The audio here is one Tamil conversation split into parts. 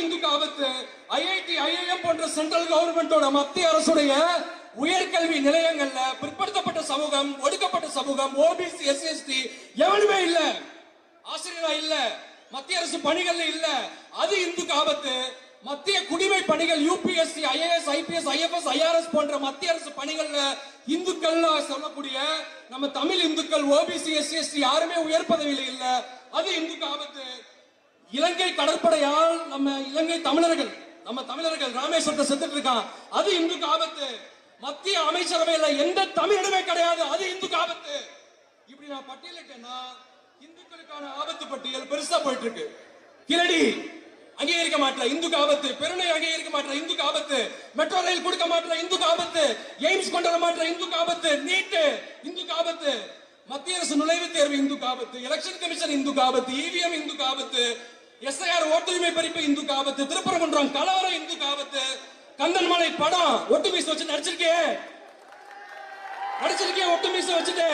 இந்துக்கு ஆபத்து. ஐஐடி ஐஐஎம் போன்ற சென்ட்ரல் கவர்மெண்டோட மத்திய அரசுடைய உயர்கல்வி நிலையங்கள்ல பிற்படுத்தப்பட்ட சமூகம், ஒடுக்கப்பட்ட சமூகம், ஓபிசி, எஸ்சி, எவனுமே இல்ல, ஆசிரியரா இல்ல, மத்திய அரசு பணிகள்ல இல்ல. அது இந்துக்கு ஆபத்து. மத்திய குடிமை பணிகள் UPSC, IAS, IPS, IFS, IRS போன்ற மத்திய அரசு பணிகள்ல இந்துக்கள் சொல்லக்கூடிய நம்ம தமிழ் இந்துக்கள், ஓபிசி, எஸ்சி யாருமே உயர் பதவியில இல்ல. அது இந்துக்கு ஆபத்து. இலங்கை கடற்படையால் நம்ம இலங்கை தமிழர்கள், நம்ம தமிழர்கள் ராமேஸ்வரத்தை செத்துட்டு இருக்கான். அது இந்துக்கு ஆபத்து. மத்திய அமைச்சரவையில எந்த தமிழனுமே கிடையாது. அது இந்துக்கு ஆபத்து. இப்படி நான் பட்டியலிட்டேன்னா இந்துக்களுக்கான ஆபத்து பட்டியல் பெருசா போயிட்டு இருக்கு. கிரடி அங்கீகரிக்க மாட்டல, இந்துக்கு ஆபத்து. பெருணை அங்கீகரிக்க மாட்டல, இந்துக்கு ஆபத்து. மெட்ரோ ரயில் கொடுக்க மாட்டல, இந்துக்கு ஆபத்து. எய்ம்ஸ் கொண்டு வர மாட்டல, இந்துக்கு ஆபத்து. நீட் இந்துக்கு ஆபத்து. மத்திய அரசு நுழைவுத் தேர்வு இந்துக்கு ஆபத்து. எலெக்ஷன் கமிஷன் இந்துக்கு ஆபத்து. இவிஎம் இந்துக்கு ஆபத்து. எஸ்ஐஆர் ஓட்டுரிமை பறிப்பு இந்துக்கு ஆபத்து. திருப்பரங்குன்றம் கலவரம் இந்துக்கு ஆபத்து. கந்தன்மலை படம் ஒட்டு மீச வச்சு நடிச்சிருக்கே ஒட்டு மீச வச்சுட்டு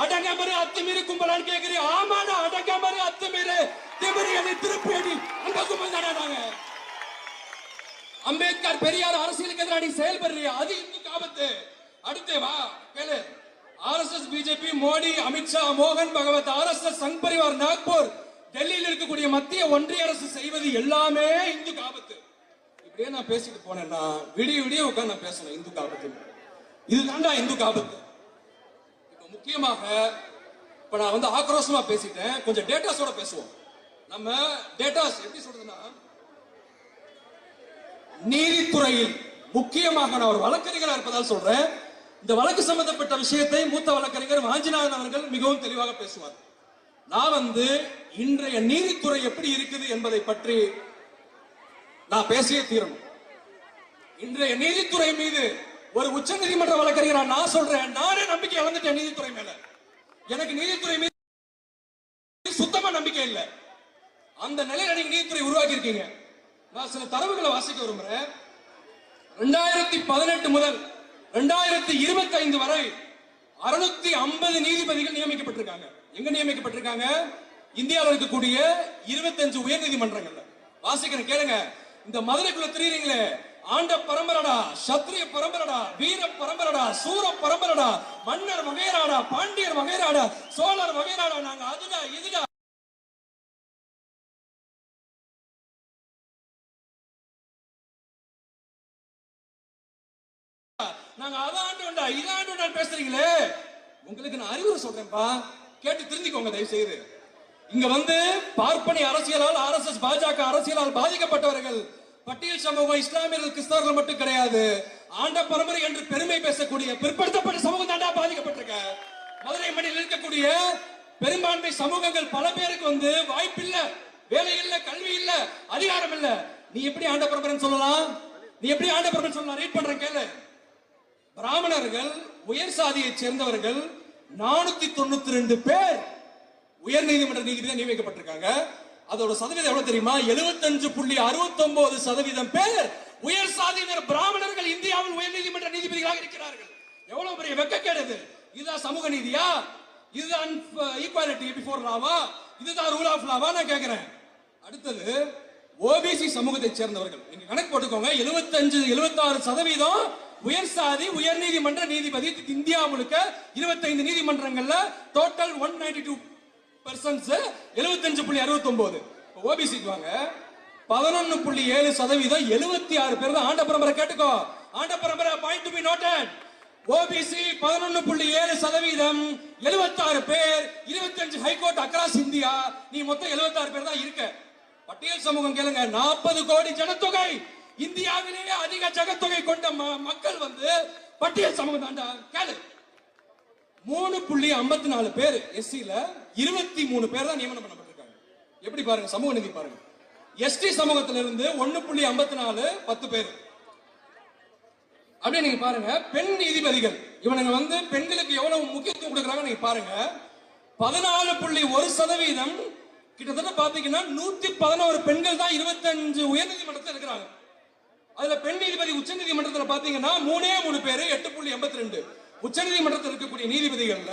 அடங்க மாதிரி அத்துமீறி கும்பலான்னு கேக்குறீ. ஆமாடா, அடங்க மாதிரி அத்துமீறி திமிரி அடி திருப்பி அடி அந்த கும்பல் தானே நாங்க. அம்பேத்கர் பெரியார் அரசியலுக்கு எதிராக செயல்படுறீ. அது இந்துக்கு ஆபத்து. அடுத்து வா கேளு. ஆர்எஸ்எஸ், பிஜேபி, மோடி, அமித்ஷா, மோகன் பகவத், ஆர்எஸ்எஸ், சங் பரிவார், நாக்பூர், டெல்லியில் இருக்கக்கூடிய மத்திய ஒன்றிய அரசு செய்வது எல்லாமே இந்துக்கு ஆபத்து. இப்படியே நான் பேசிட்டு போனேன்னா விடிய உட்கார்ந்து நான் பேசணும் இந்துக்கு ஆபத்து. இதுதான்டா இந்துக்கு ஆபத்து. இப்ப முக்கியமாக இப்ப நான் ஆக்ரோஷமா பேசிட்டேன். கொஞ்சம் டேட்டாஸோட பேசுவோம். நம்ம டேட்டாஸ் எப்படி சொல்றதுன்னா, நீதித்துறையில் முக்கியமாக நான் ஒரு வழக்கறிஞராக இருப்பதால் சொல்றேன். இந்த வழக்கு சம்பந்தப்பட்ட விஷயத்தை மூத்த வழக்கறிஞர் வாஞ்சிநாதன் அவர்கள் மிகவும் தெளிவாக பேசுவார். நான் இன்றைய நீதித்துறை எப்படி இருக்குது என்பதை பற்றி நான் பேசியே தீரணும். இன்றைய நீதித்துறை மீது ஒரு உச்ச நீதிமன்ற வழக்கறிஞரா நான் சொல்றேன், நானே நம்பிக்கை இழந்துட்டேன் நீதித்துறை மேல. எனக்கு நீதித்துறை மீது சுத்தமா நம்பிக்கை இல்லை. அந்த நிலையில நீங்க நீதித்துறை உருவாக்கி இருக்கீங்க. நான் சில தரவுகளை வாசிக்க விரும்புறேன். 2018 முதல் 2025 வரை 650 நீதிபதிகள் நியமிக்கப்பட்டிருக்காங்க. எங்க நியமிக்கப்பட்டிருக்காங்க? இந்தியாவில் இருக்கக்கூடிய 25 உயர் நீதிமன்றங்கள்ல. வாசிக்கிறேன் கேளுங்க. இந்த மதுரைக்குள்ள தெரியுறீங்களே, ஆண்ட பரம்பரடா, சத்திரிய பரம்பரடா, வீர பரம்பரடா, சூர பரம்பரடா, மன்னர் வகைராடா, பாண்டியர் வகைராடா, சோழர் வகைராடா, நாங்க அதுடா இதுடா நாங்க அதாண்டுண்டா இதாண்டுண்டா பேசுறீங்களே. உங்களுக்கு நான் அறிவுரை சொல்றேன்ப்பா, கேட்டு தெரிஞ்சுக்கோங்க தயவு செய்து. இங்க பார்ப்பனி அரசியலால், ஆர்எஸ்எஸ், பாஜக அரசியலால் பாதிக்கப்பட்டவர்கள் பட்டியல் சமூகம், இஸ்லாமியர்கள், கிறிஸ்தவர்கள் மட்டும் கிடையாது. ஆண்ட பரம்பரை என்று பெருமை பேசக்கூடிய பிற்படுத்தப்பட்ட சமூகம் தாண்டா பாதிக்கப்பட்டிருக்க. மதுரை மண்ணில் இருக்கக்கூடிய பெரும்பான்மை சமூகங்கள் பல பேருக்கு வாய்ப்பு இல்ல, வேலை இல்ல, கல்வி இல்ல, அதிகாரம் இல்ல. நீ எப்படி ஆண்ட பரம்பரை சொல்லலாம்? நீ எப்படி ஆண்ட பரம்பரை சொல்லலாம்? ரீட் பண்றேன் கேளு. பிராமணர்கள், உயர் சாதியை சேர்ந்தவர்கள் 492 பேர் உயர் நீதிமன்ற நீதிபதியாக நியமிக்கப்பட்டிருக்காங்க. அதோட சதவீதம் எவ்வளவு தெரியுமா? 75.69% பேர் உயர் சாதியினர் பிராமணர்கள் இந்தியாவில் உயர் நீதிமன்ற நீதிபதிகளாக இருக்கிறார்கள். எவ்வளவு பெரிய வெட்கக்கேடு! இதுதான் சமூக நீதியா? இதுதான் ஈக்வாலிட்டி பிஃபோர் லாவா? இதுதான் ரூல் ஆஃப் லாவா? நான் கேட்கிறேன். அடுத்தது ஓபிசி சமூகத்தை சேர்ந்தவர்கள். நீங்க கணக்கு போட்டுக்கோங்க. 75-76% உயர் சாதி உயர் நீதிமன்ற நீதிபதி. இந்தியா முழுக்க 25 நீதிமன்றங்கள்ல டோட்டல் 192%, 75.69. ஓபிசிக்கு வாங்க 11.7%, 76 பேர் தான் ஆண்ட பரம்பரை. கேட்டுக்கோ, ஆண்ட பரம்பரை point to be noted. OBC 11.7%, 76 பேர், 25 ஹைகோர்ட் அக்ராஸ் இந்தியா. நீ மொத்தம் 76 பேர் தான் இருக்க. பட்டியல் சமூகம் கேளுங்க, 40 கோடி ஜனத்தொகை, இந்தியாவிலேயே அதிக ஜனத்தொகை கொண்ட மக்கள் பட்டியல் சமூகம் தாண்டா. கேளு, 3.54 பேர் எஸ்சில, 23 பேர் தான் நியமனம் பண்ணப்பட்டிருக்காங்க. எப்படி பாருங்க சமூக நீதி பாருங்க. எஸ்டி சமூகத்திலிருந்து 1.54 10 பேர். அப்படியே நீங்க பாருங்க. பெண் நீதிபதிகள் இவனுங்க பெண்களுக்கு எவ்வளவு முக்கியத்துவம் கொடுக்கறாங்க நீங்க பாருங்க. 14.1% கிட்டத்தட்ட பாத்தீங்கன்னா 111 பெண்கள் தான் 25 உயர் நீதிமன்றத்தில் இருக்கிறாங்க. அதுல பெண் நீதிபதி உச்ச நீதிமன்றத்தில் பாத்தீங்கன்னா 3 பேரு, 8.82. உச்ச நீதிமன்றத்தில் இருக்கக்கூடிய நீதிபதிகள்ல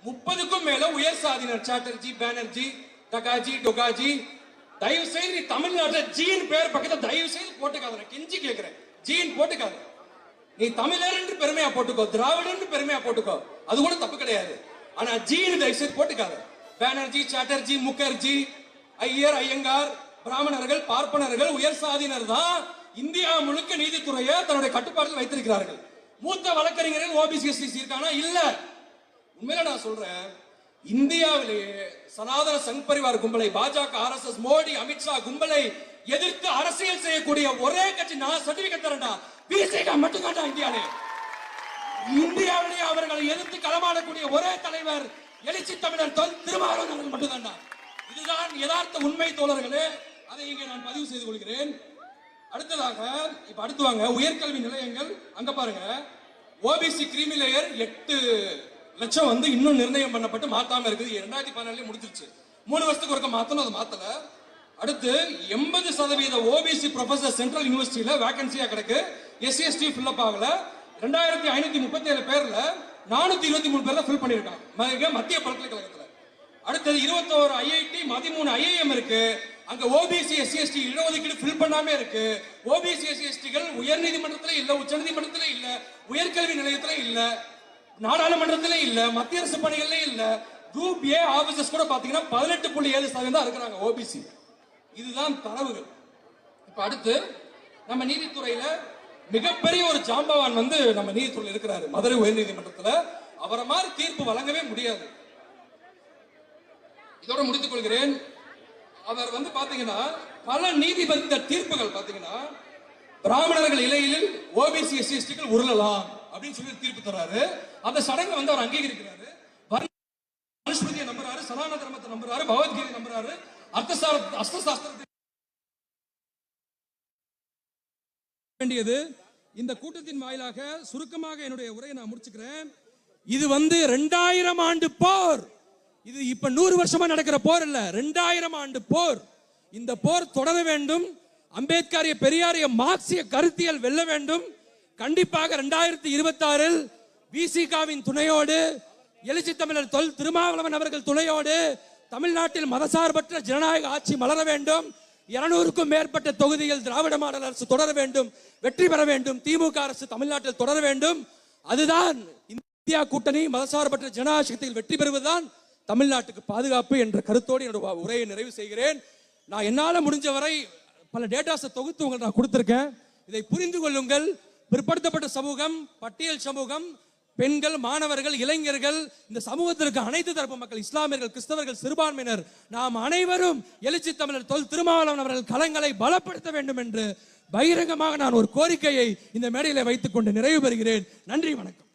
30க்கும் மேல உயர் சாதியினர். சாட்டர்ஜி, பானர்ஜி, டகாஜி, டொகாஜி, தயவு செய்து நீ தமிழ்நாட்டுல ஜீன் பேர் பக்கத்துல தயவு செய்து போட்டுக்காத, கெஞ்சி கேட்கிறேன், ஜீன் போட்டுக்காத. நீ தமிழர் என்று பெருமையா போட்டுக்கோ, திராவிடன்னு பெருமையா போட்டுக்கோ, அது கூட தப்பு கிடையாது. ஆனா ஜீன் தயவு செய்து போட்டுக்காத. பானர்ஜி, சாட்டர்ஜி, முகர்ஜி, ஐயர், ஐயங்கார், பிராமணர்கள், பார்ப்பனர்கள், உயர் சாதியினர் தான் இந்தியா முழுக்க நீதித்துறையை தன்னுடைய கட்டுப்பாட்டில் வைத்திருக்கிறார்கள். மூத்த வழக்கறிஞர்கள் ஓபிசி எஸ்சி இருக்கானா? இல்ல. உண்மையில நான் சொல்றேன், இந்தியாவிலேயே சனாதன சங் பரிவார் கும்பலை, பாஜக, ஆர்எஸ்எஸ், மோடி, அமித்ஷா கும்பலை எதிர்த்து அரசியல் செய்யக்கூடிய ஒரே கட்சி நான் சர்டிபிகேட் தரேன்டா, பிசிக மட்டும்தான்டா இந்தியாவிலே. இந்தியாவிலேயே அவர்களை எதிர்த்து களமாடக்கூடிய ஒரே தலைவர் எழுச்சி தமிழர் தொல் திருமாவளவன் அவர்கள் மட்டும்தான்டா. இதுதான் யதார்த்த உண்மை தோழர்களே. அதை இங்கே நான் பதிவு செய்து கொள்கிறேன். அடுத்ததாக இப்ப அடுத்து வாங்க, உயர்கல்வி நிலையங்கள். அங்க பாருங்க, ஓபிசி கிரீமி லேயர் 8 லட்சம் வந்து இன்னும் நிர்ணயம் பண்ணப்பட்டு மாத்தாம இருக்குது. 2014 முடிஞ்சிருச்சு. 3 வருஷத்துக்கு ஒருக்க மாத்தணும், அது மாத்தல. அடுத்து 80% ஓபிசி ப்ரொஃபசர் சென்ட்ரல் யூனிவர்சிட்டியில வேகன்சியா கிடக்கு. எஸ்சி எஸ்டி ஃபில் ஆகல. 2537 பேர்ல 423 பேர்ல ஃபில் பண்ணிருக்காங்க மத்திய பல்கலைக்கழகத்துல. அடுத்தது 21 ஐஐடி, 13 ஐஐஎம் இருக்கு. அங்க ஓபிசி எஸ்சி எஸ்டி இடஒதுக்கீடு ஃபில் பண்ணாம இருக்கு. ஓபிசி எஸ்சி எஸ்டிகள் உயர் நீதிமன்றத்துல இல்ல, உச்ச நீதிமன்றத்துல இல்ல, உயர்கல்வி நிலையத்துல இல்ல, நாடாளுமன்றத்திலே இல்ல, மத்திய அரசு பணிகள்ல இல்ல. குரூப் ஏ ஆபீசர்ஸ் கூட பாத்தீங்கன்னா 18.7% தான் இருக்கிறாங்க ஓபிசி. இதுதான் தரவுகள். இப்ப அடுத்து நம்ம நீதித்துறையில மிகப்பெரிய ஒரு ஜாம்பவான் வந்து நம்ம நீதித்துறையில் இருக்கிறாரு, மதுரை உயர் நீதிமன்றத்துல. அவரை மாதிரி தீர்ப்பு வழங்கவே முடியாது. இதோட முடித்துக் கொள்கிறேன். அவர் வந்து பாத்தீங்கன்னா பல நீதிபதி தீர்ப்புகள் பாத்தீங்கன்னா பிராமணர்கள் இலையில் ஓபிசி எஸ்சி எஸ்டிகள் உருளலாம் அப்படின்னு சொல்லி தீர்ப்பு தர்றாரு. அந்த சடங்கை வந்து அவர் அங்கீகரிக்கிறாரு. மனுஸ்மிருதியை நம்புறாரு, சனாதன தர்மத்தை நம்புறாரு, பகவத்கீதை நம்புறாரு, அஸ்தசாஸ்திரத்தை வேண்டியது. இந்த கூட்டத்தின் வாயிலாக சுருக்கமாக என்னுடைய உரையை நான் முடிச்சுக்கிறேன். இது வந்து 2000 ஆண்டு போர். இது இப்ப 100 வருஷமா நடக்கிற போர் இல்ல, 2000 ஆண்டு போர். இந்த போர் தொடர வேண்டும். அம்பேத்கரிய, பெரியாரிய, மார்க்சிய கருத்தியல் வெல்ல வேண்டும். கண்டிப்பாக 2026 விசிகாவின் துணையோடு, எழுச்சி தமிழர் தொல் திருமாவளவன் அவர்கள் துணையோடு தமிழ்நாட்டில் மதசார்பற்ற ஜனநாயக ஆட்சி மலர வேண்டும். 200க்கும் மேற்பட்ட தொகுதியில் திராவிட மாடல் அரசு தொடர வேண்டும், வெற்றி பெற வேண்டும். திமுக அரசு தமிழ்நாட்டில் தொடர வேண்டும். அதுதான் இந்தியா கூட்டணி மதசார்பற்ற ஜனநாயக சக்தியில் வெற்றி பெறுவதுதான் தமிழ்நாட்டுக்கு பாதுகாப்பு என்ற கருத்தோடு என்னோட உரையை நிறைவு செய்கிறேன். நான் என்னால முடிஞ்ச வரை பல டேட்டாஸை தொகுத்து உங்களுக்கு நான் கொடுத்திருக்கேன். இதை புரிந்து கொள்ளுங்கள். பிற்படுத்தப்பட்ட சமூகம், பட்டியல் சமூகம், பெண்கள், மாணவர்கள், இளைஞர்கள், இந்த சமூகத்திற்கு அனைத்து தரப்பு மக்கள், இஸ்லாமியர்கள், கிறிஸ்தவர்கள், சிறுபான்மையினர், நாம் அனைவரும் எழுச்சி தமிழர் தொல் திருமாவளவன் அவர்கள் களங்களை பலப்படுத்த வேண்டும் என்று பகிரங்கமாக நான் ஒரு கோரிக்கையை இந்த மேடையில வைத்துக் கொண்டு நிறைவு பெறுகிறேன். நன்றி, வணக்கம்.